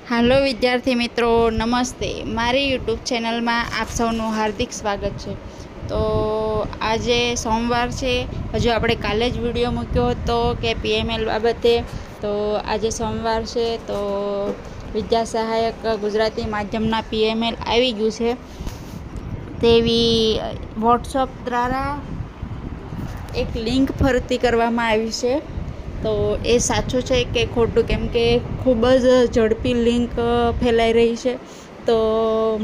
હાલો વિદ્યાર્થી મિત્રો, નમસ્તે. મારી યુટ્યુબ ચેનલમાં આપ સૌનું હાર્દિક સ્વાગત છે. તો આજે સોમવાર છે. હજુ આપણે કાલે જ વિડીયો મૂક્યો હતો કે પીએમએલ બાબતે. તો આજે સોમવાર છે, તો વિદ્યા સહાયક ગુજરાતી માધ્યમના પીએમએલ આવી ગયું છે તેવી વોટ્સઅપ દ્વારા એક લિંક ફરતી કરવામાં આવી છે. તો એ સાચું છે કે ખોટું, કેમ કે ખૂબ જ ઝડપી લિંક ફેલાઈ રહી છે. તો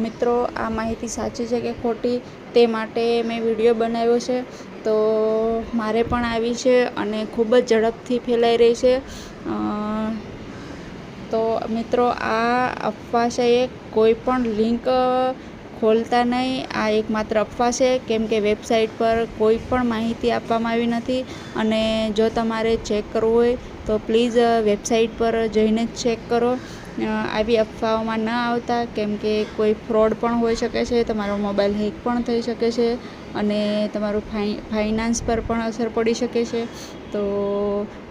મિત્રો, આ માહિતી સાચી છે કે ખોટી તે માટે મેં વિડીયો બનાવ્યો છે. તો મારે પણ આવી છે અને ખૂબ જ ઝડપથી ફેલાઈ રહી છે. તો મિત્રો, આ અફવા છે, એ કોઈ પણ લિંક ખોલતા નહીં. આ એકમાત્ર અફવા છે, કેમ કે વેબસાઇટ પર કોઈ પણ માહિતી આપવામાં આવી નથી. અને જો તમારે ચેક કરવું હોય તો પ્લીઝ વેબસાઇટ પર જઈને જ ચેક કરો. આવી અફવાઓમાં ન આવતા, કેમ કે કોઈ ફ્રોડ પણ હોઈ શકે છે, તમારો મોબાઈલ હેક પણ થઈ શકે છે અને તમારું ફાઇનાન્સ પર પણ અસર પડી શકે છે. તો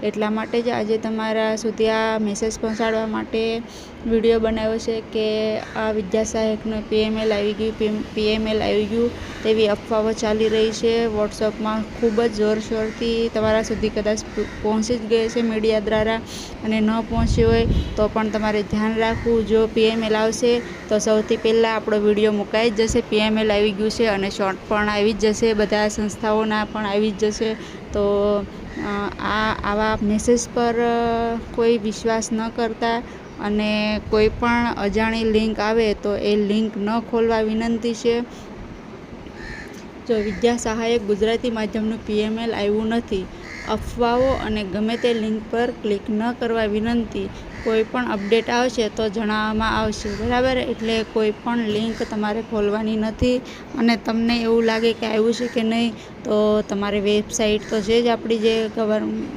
એટલા માટે જ આજે તમારા સુધી આ મેસેજ પહોંચાડવા માટે વિડીયો બનાવ્યો છે કે આ વિદ્યા સહાયકનું પીએમએલ આવી ગયું તેવી અફવાઓ ચાલી રહી છે. વોટ્સઅપમાં ખૂબ જ જોરશોરથી તમારા સુધી કદાચ પહોંચી જ ગઈ છે મીડિયા દ્વારા, અને ન પહોંચી હોય તો પણ તમારે ધ્યાન રાખવું. જો પીએમએલ આવશે તો સૌથી પહેલાં આપણો વિડીયો મુકાઈ જ જશે. પીએમએલ આવી ગયું છે અને શોર્ટ પણ આવી જ જશે, બધા સંસ્થાઓના પણ આવી જ જશે. તો આવા મેસેજ પર કોઈ વિશ્વાસ ન કરતા, અને કોઈ પણ અજાણી લિંક આવે તો એ લિંક ન ખોલવા વિનંતી છે. જો વિદ્યા સહાયક ગુજરાતી માધ્યમનું પીએમએલ આવ્યું નથી, અફવાઓ અને ગમે તે લિંક પર ક્લિક ન કરવા વિનંતી. કોઈ પણ અપડેટ આવશે તો જણાવવામાં આવશે, બરાબર? એટલે કોઈ પણ લિંક તમારે ખોલવાની નથી. અને તમને એવું લાગે કે આવ્યું છે કે નહીં, તો તમારે વેબસાઇટ તો છે જ આપણી જે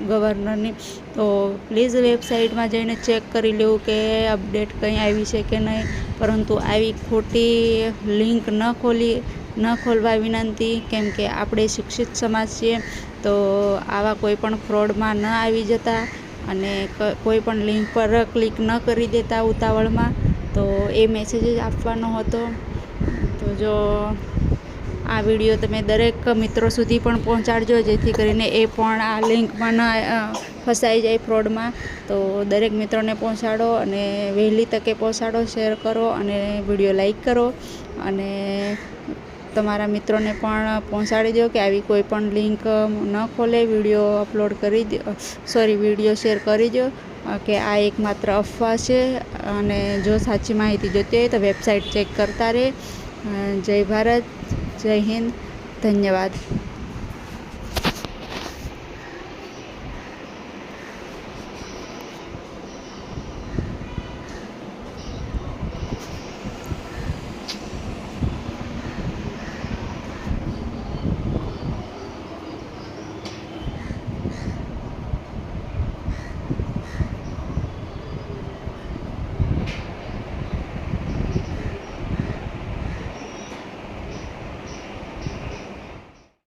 ગવર્નરની, તો પ્લીઝ વેબસાઇટમાં જઈને ચેક કરી લેવું કે અપડેટ કંઈ આવી છે કે નહીં. પરંતુ આવી ખોટી લિંક ન ખોલવા વિનંતી, કેમ કે આપણે શિક્ષિત સમાજ છીએ. તો આવા કોઈ પણ ફ્રોડમાં ન આવી જતા અને કોઈ પણ લિંક પર ક્લિક ન કરી દેતા ઉતાવળમાં. તો એ મેસેજ જ આપવાનો હતો. તો જો આ વિડીયો તમે દરેક મિત્રો સુધી પણ પહોંચાડજો, જેથી કરીને એ પણ આ લિંકમાં ન ફસાઈ જાય, ફ્રોડમાં. તો દરેક મિત્રોને પહોંચાડો અને વહેલી તકે પહોંચાડો, શેર કરો અને વિડીયો લાઈક કરો. અને તમારા મિત્રોને પણ પહોંચાડી દો કે આવી કોઈ પણ લિંક ન ખોલે. વિડીયો શેર કરી દો કે આ એકમાત્ર અફવા છે. અને જો સાચી માહિતી જોઈતી હોય તો વેબસાઇટ ચેક કરતા રહે. જય ભારત, જય હિન્દ, ધન્યવાદ.